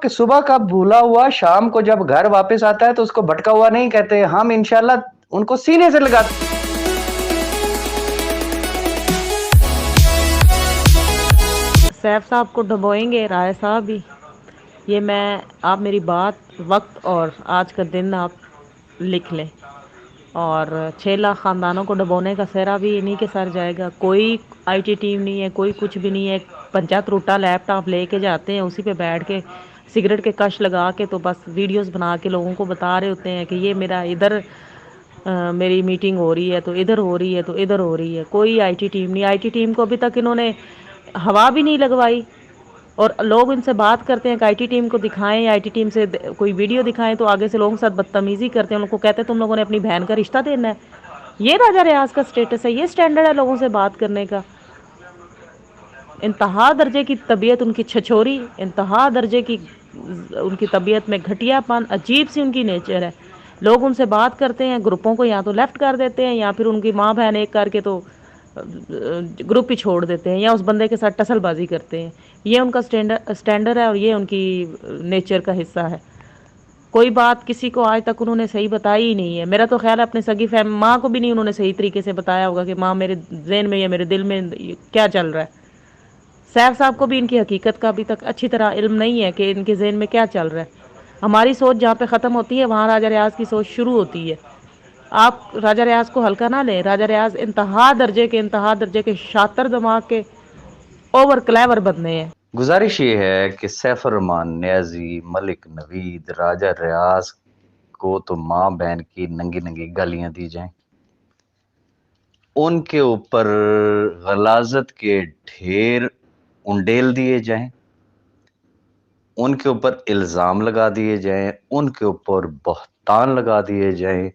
کہ صبح کا بھولا ہوا شام کو جب گھر واپس آتا ہے تو اس کو بھٹکا ہوا نہیں کہتے، ہم انشاءاللہ ان کو سینے سے لگاتے۔ سیف صاحب کو ڈبوئیں گے رائے صاحب ہی، یہ میں آپ میری بات وقت اور آج کا دن آپ لکھ لیں، اور 6 لاکھ خاندانوں کو ڈبونے کا سہرا بھی انہی کے سر جائے گا۔ کوئی آئی ٹی ٹیم نہیں ہے، کوئی کچھ بھی نہیں ہے، پنچایت روٹا لیپ ٹاپ لے کے جاتے ہیں، اسی پہ بیٹھ کے سگریٹ کے کش لگا کے تو بس ویڈیوز بنا کے لوگوں کو بتا رہے ہوتے ہیں کہ یہ میرا ادھر میری میٹنگ ہو رہی ہے تو ادھر ہو رہی ہے تو ادھر ہو رہی ہے۔ کوئی آئی ٹی ٹیم نہیں، آئی ٹی ٹیم کو ابھی تک انہوں نے ہوا بھی نہیں لگوائی، اور لوگ ان سے بات کرتے ہیں کہ آئی ٹی ٹیم کو دکھائیں، آئی ٹی ٹیم سے کوئی ویڈیو دکھائیں، تو آگے سے لوگوں کے ساتھ بدتمیزی کرتے ہیں، ان لوگوں کو کہتے ہیں تم لوگوں نے اپنی بہن کا رشتہ دینا ہے۔ یہ راجہ ریاض کا سٹیٹس ہے، یہ سٹینڈرڈ ہے لوگوں سے بات کرنے کا۔ انتہا درجے کی طبیعت ان کی چھچوری، انتہا درجے کی ان کی طبیعت میں گھٹیا پن، عجیب سی ان کی نیچر ہے۔ لوگ ان سے بات کرتے ہیں، گروپوں کو یا تو لیفٹ کر دیتے ہیں، یا پھر ان کی ماں بہن ایک کر کے تو گروپ ہی چھوڑ دیتے ہیں، یا اس بندے کے ساتھ ٹسل بازی کرتے ہیں۔ یہ ان کا سٹینڈرڈ ہے، اور یہ ان کی نیچر کا حصہ ہے۔ کوئی بات کسی کو آج تک انہوں نے صحیح بتائی ہی نہیں ہے۔ میرا تو خیال ہے اپنے سگی ماں کو بھی نہیں انہوں نے صحیح طریقے سے بتایا ہوگا کہ ماں میرے ذہن میں یا میرے دل میں کیا چل رہا ہے۔ سیف صاحب کو بھی ان کی حقیقت کا ابھی تک اچھی طرح علم نہیں ہے کہ ان کے ذہن میں کیا چل رہا ہے۔ ہماری سوچ جہاں پہ ختم ہوتی ہے وہاں راجہ ریاض کی سوچ شروع ہوتی ہے۔ آپ راجہ ریاض کو ہلکا نہ لیں، راجہ ریاض انتہا درجے کے شاطر دماغ کے اوور کلیور بندے ہیں۔ گزارش یہ ہے کہ سیف الرحمان نیازی، ملک نوید، راجہ ریاض کو تو ماں بہن کی ننگی ننگی گالیاں دی جائیں، ان کے اوپر غلاظت کے ڈھیر انڈیل دیے جائیں، ان کے اوپر الزام لگا دیے جائیں، ان کے اوپر بہتان لگا دیے جائیں،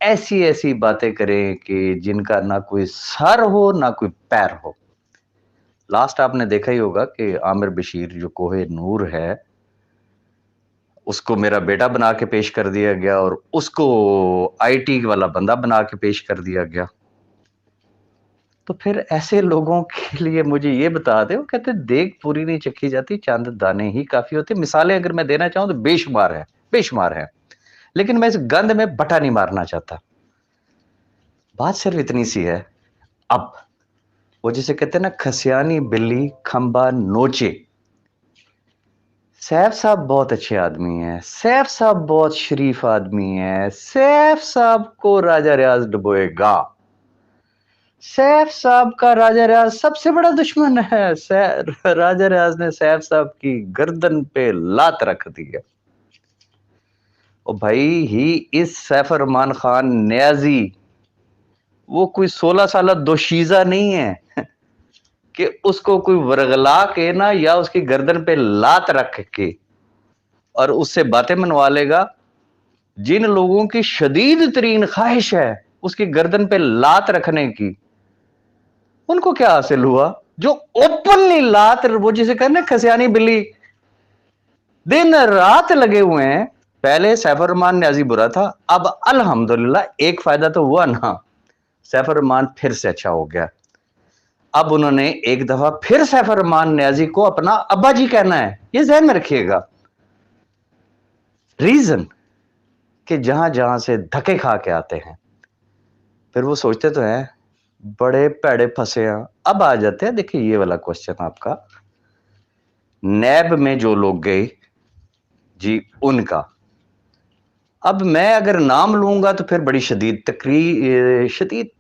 ایسی ایسی باتیں کریں کہ جن کا نہ کوئی سر ہو نہ کوئی پیر ہو۔ لاسٹ آپ نے دیکھا ہی ہوگا کہ عامر بشیر جو کوہ نور ہے، اس کو میرا بیٹا بنا کے پیش کر دیا گیا، اور اس کو آئی ٹی والا بندہ بنا کے پیش کر دیا گیا۔ تو پھر ایسے لوگوں کے لیے مجھے یہ بتا دے، وہ کہتے دیکھ پوری نہیں چکھی جاتی، چاند دانے ہی کافی ہوتے۔ مثالیں اگر میں دینا چاہوں تو بے شمار ہے، لیکن میں اس گند میں بٹا نہیں مارنا چاہتا۔ بات صرف اتنی سی ہے، اب وہ جسے کہتے ہیں نا کھسیانی بلی کھمبا نوچے۔ سیف صاحب بہت اچھے آدمی ہیں، سیف صاحب بہت شریف آدمی ہیں، سیف صاحب کو راجہ ریاض ڈبوئے گا۔ سیف صاحب کا راجہ ریاض سب سے بڑا دشمن ہے۔ راجہ ریاض نے سیف صاحب کی گردن پہ لات رکھ دی ہے۔ اور بھائی ہی اس سیف الرحمان خان نیازی، وہ کوئی 16 سالہ دوشیزہ نہیں ہے کہ اس کو کوئی ورغلا کے نا یا اس کی گردن پہ لات رکھ کے اور اس سے باتیں منوا لے گا۔ جن لوگوں کی شدید ترین خواہش ہے اس کی گردن پہ لات رکھنے کی، ان کو کیا حاصل ہوا؟ جو اوپنلی لات، وہ جسے کہنے کھسیانی بلی، دن رات لگے ہوئے ہیں۔ پہلے سیف الرحمان نیازی برا تھا، اب الحمدللہ ایک فائدہ تو ہوا نا، سیف الرحمان پھر سے اچھا ہو گیا۔ اب انہوں نے ایک دفعہ پھر سیف الرحمان نیازی کو اپنا ابا جی کہنا ہے، یہ ذہن میں رکھیے گا۔ ریزن کہ جہاں جہاں سے دھکے کھا کے آتے ہیں، پھر وہ سوچتے تو ہیں بڑے پیڑے پھنسے ہیں۔ اب آ جاتے ہیں، دیکھیں یہ والا کوشچن آپ کا، نیب میں جو لوگ گئے جی ان کا، اب میں اگر نام لوں گا تو پھر بڑی شدید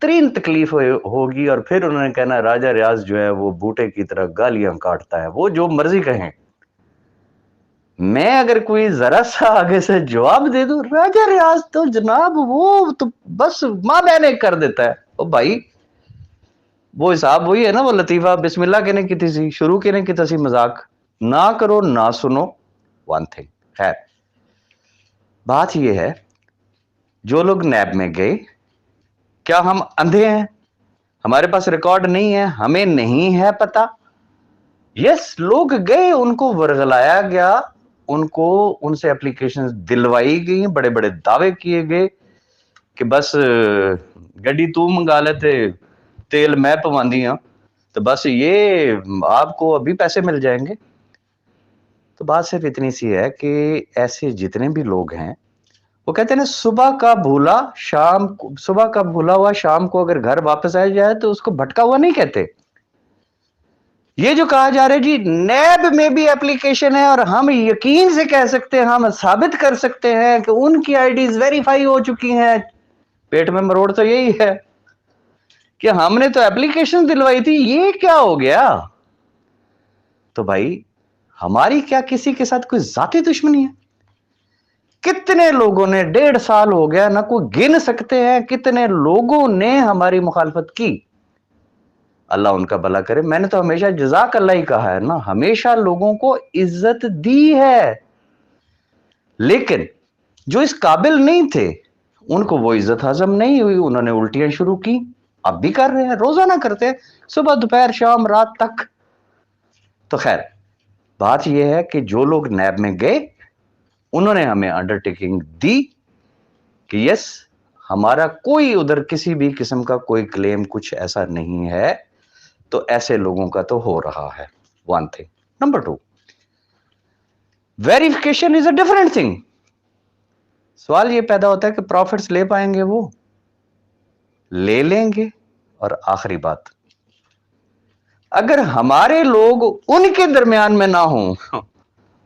ترین تکلیف ہوگی، اور پھر انہوں نے کہنا راجہ ریاض جو ہے وہ بوٹے کی طرح گالیاں کاٹتا ہے، وہ جو مرضی کہیں۔ میں اگر کوئی ذرا سا آگے سے جواب دے دوں، راجہ ریاض تو جناب وہ تو بس ماں بہن ایک کر دیتا ہے۔ او بھائی وہ حساب وہی ہے نا، وہ لطیفہ بسم اللہ کہنے کی تھی، شروع کہنے کی تھی، مذاق نہ کرو نہ سنو، ون تھنگ۔ خیر بات یہ ہے، جو لوگ نیب میں گئے، کیا ہم اندھے ہیں؟ ہمارے پاس ریکارڈ نہیں ہے، ہمیں نہیں ہے پتا؟ یس، لوگ گئے، ان کو ورغلایا گیا، ان سے اپلیکیشن دلوائی گئی، بڑے بڑے دعوے کیے گئے کہ بس گڈی تو منگا لیتے، تیل میں پواندی ہوں، تو بس یہ آپ کو ابھی پیسے مل جائیں گے۔ तो बात सिर्फ इतनी सी है कि ऐसे जितने भी लोग हैं वो कहते हैं ना, सुबह का भूला हुआ शाम को अगर घर वापस आ जाए तो उसको भटका हुआ नहीं कहते। ये जो कहा जा रहा है जी नैब में भी एप्लीकेशन है और हम यकीन से कह सकते हैं, हम साबित कर सकते हैं कि उनकी आईडीज वेरीफाई हो चुकी हैं, पेट में मरोड़ तो यही है कि हमने तो एप्लीकेशन दिलवाई थी, ये क्या हो गया? तो भाई हमारी क्या किसी के साथ कोई जाती दुश्मनी है? कितने लोगों ने 1.5 साल हो गया ना, कोई गिन सकते हैं कितने लोगों ने हमारी मुखालफत की। अल्लाह उनका भला करे। मैंने तो हमेशा जज़ाक अल्लाह ही कहा है ना, हमेशा लोगों को इज्जत दी है, लेकिन जो इस काबिल नहीं थे उनको वो इज्जत हजम नहीं हुई, उन्होंने उल्टियां शुरू की। अब भी कर रहे हैं, रोजाना करते हैं, सुबह दोपहर शाम रात तक। तो खैर बात यह है कि जो लोग नैब में गए उन्होंने हमें अंडरटेकिंग दी कि यस, हमारा कोई उधर किसी भी किस्म का कोई क्लेम कुछ ऐसा नहीं है। तो ऐसे लोगों का तो हो रहा है, one thing. Number 2, verification is a different thing. सवाल ये पैदा होता है कि प्रॉफिट्स ले पाएंगे? वो ले लेंगे। और आखिरी बात, अगर हमारे लोग उनके दरमियान में ना हो,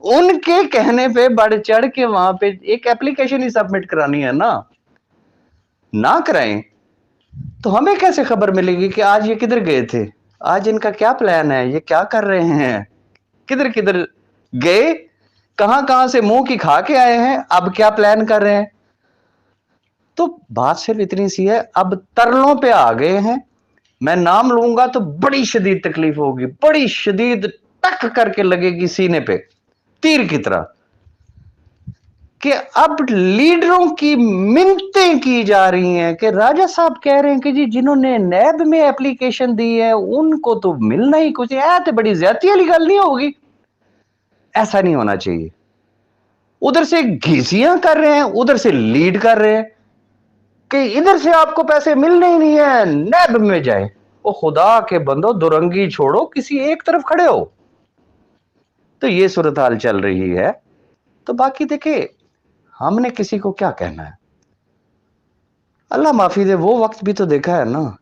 उनके कहने पे बढ़ चढ़ के वहां पे एक एप्लीकेशन ही सबमिट करानी है ना कराएं तो हमें कैसे खबर मिलेगी कि आज ये किधर गए थे, आज इनका क्या प्लान है, ये क्या कर रहे हैं, किधर किधर गए, कहां से मुंह की खा के आए हैं, अब क्या प्लान कर रहे हैं? तो बात सिर्फ इतनी सी है, अब तरलों पे आ गए हैं। मैं नाम लूंगा तो बड़ी शदीद तकलीफ होगी, बड़ी शदीद टक करके लगेगी सीने पे तीर की तरह, कि अब लीडरों की मिन्नतें की जा रही हैं कि राजा साहब कह रहे हैं कि जी जिन्होंने नैब में एप्लीकेशन दी है उनको तो मिलना ही कुछ है, तो बड़ी ज्यादती वाली गल नहीं होगी। ऐसा नहीं होना चाहिए। उधर से घिसियां कर रहे हैं, उधर से लीड कर रहे हैं कि इधर से आपको पैसे मिलने ही नहीं है, नैब में जाए। ओ खुदा के बंदो, दुरंगी छोड़ो, किसी एक तरफ खड़े हो। तो ये सूरत हाल चल रही है। तो बाकी देखे, हमने किसी को क्या कहना है? अल्लाह माफी दे, वो वक्त भी तो देखा है ना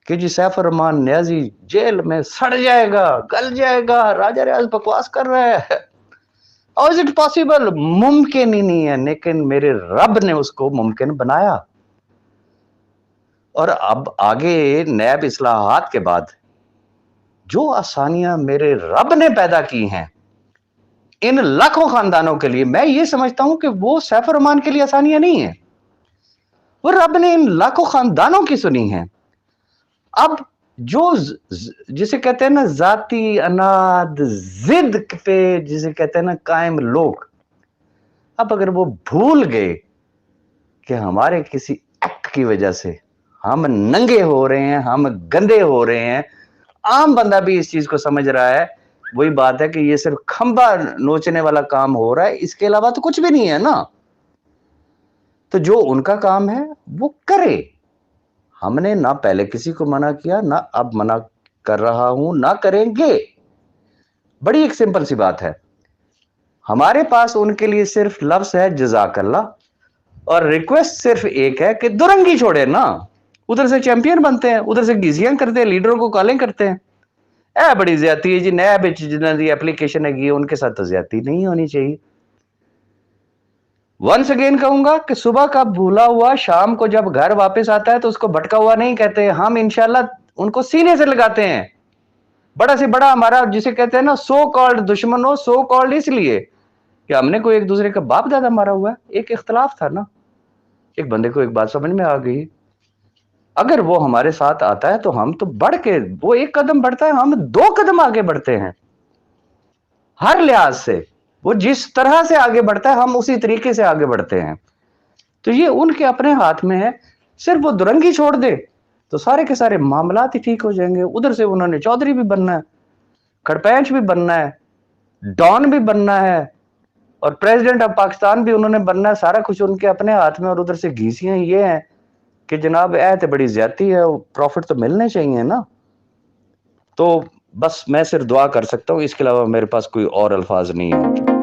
कि जी सैफ रहमान न्याजी जेल में सड़ जाएगा, गल जाएगा, राजा रियाज बकवास कर रहा है। How is it possible? मुमकिन ही नहीं है, लेकिन मेरे रब ने उसको मुमकिन बनाया। और अब आगे नैब इस्लाहात के बाद जो आसानियां मेरे रब ने पैदा की हैं इन लाखों खानदानों के लिए, मैं ये समझता हूं कि वो सैफ रहमान के लिए आसानियां नहीं है, वो रब ने इन लाखों खानदानों की सुनी है। अब जो जिसे कहते हैं ना जाती अनाद जिद पे जिसे कहते हैं ना कायम लोग, अब अगर वो भूल गए कि हमारे किसी एक्ट की वजह से हम नंगे हो रहे हैं, हम गंदे हो रहे हैं, आम बंदा भी इस चीज को समझ रहा है, वही बात है कि ये सिर्फ खंबा नोचने वाला काम हो रहा है, इसके अलावा तो कुछ भी नहीं है ना। तो जो उनका काम है वो करे। हमने ना पहले किसी को मना किया, ना अब मना कर रहा हूं, ना करेंगे। बड़ी एक सिंपल सी बात है, हमारे पास उनके लिए सिर्फ लफ्ज है जज़ाकल्लाह, और रिक्वेस्ट सिर्फ एक है कि दुरंगी छोड़े ना। उधर से चैंपियन बनते हैं, उधर से गिजियां करते हैं, लीडरों को कॉलिंग करते हैं। ए बड़ी ज्यादती है जी, नैब जिन्होंने दी एप्लीकेशन है उनके साथ तो ज्यादती नहीं होनी चाहिए। वंस अगेन कहूंगा कि सुबह का भूला हुआ शाम को जब घर वापस आता है तो उसको भटका हुआ नहीं कहते, हम इंशाल्लाह उनको सीने से लगाते हैं। बड़ा से बड़ा हमारा जिसे कहते हैं ना सो कॉल्ड दुश्मन हो, सो कॉल्ड इसलिए कि हमने कोई एक दूसरे का बाप दादा मारा हुआ है, एक इख्तलाफ था ना। एक बंदे को एक बात समझ में आ गई, अगर वो हमारे साथ आता है तो हम तो बढ़ के, वो एक कदम बढ़ता है हम 2 कदम आगे बढ़ते हैं। हर लिहाज से वो जिस तरह से आगे बढ़ता है हम उसी तरीके से आगे बढ़ते हैं। तो ये उनके अपने हाथ में है, सिर्फ वो दुरंगी छोड़ दे तो सारे के सारे मामलात ही ठीक हो जाएंगे। उधर से उन्होंने चौधरी भी बनना है, खड़पैंच भी बनना है, डॉन भी बनना है, और प्रेसिडेंट ऑफ पाकिस्तान भी उन्होंने बनना है। सारा कुछ उनके अपने हाथ में। और उधर से घीसियां ये हैं कि जनाब तो बड़ी ज्यादती है, प्रॉफिट तो मिलने चाहिए ना। तो बस मैं सिर्फ दुआ कर सकता हूँ, इसके अलावा मेरे पास कोई और अल्फाज नहीं है।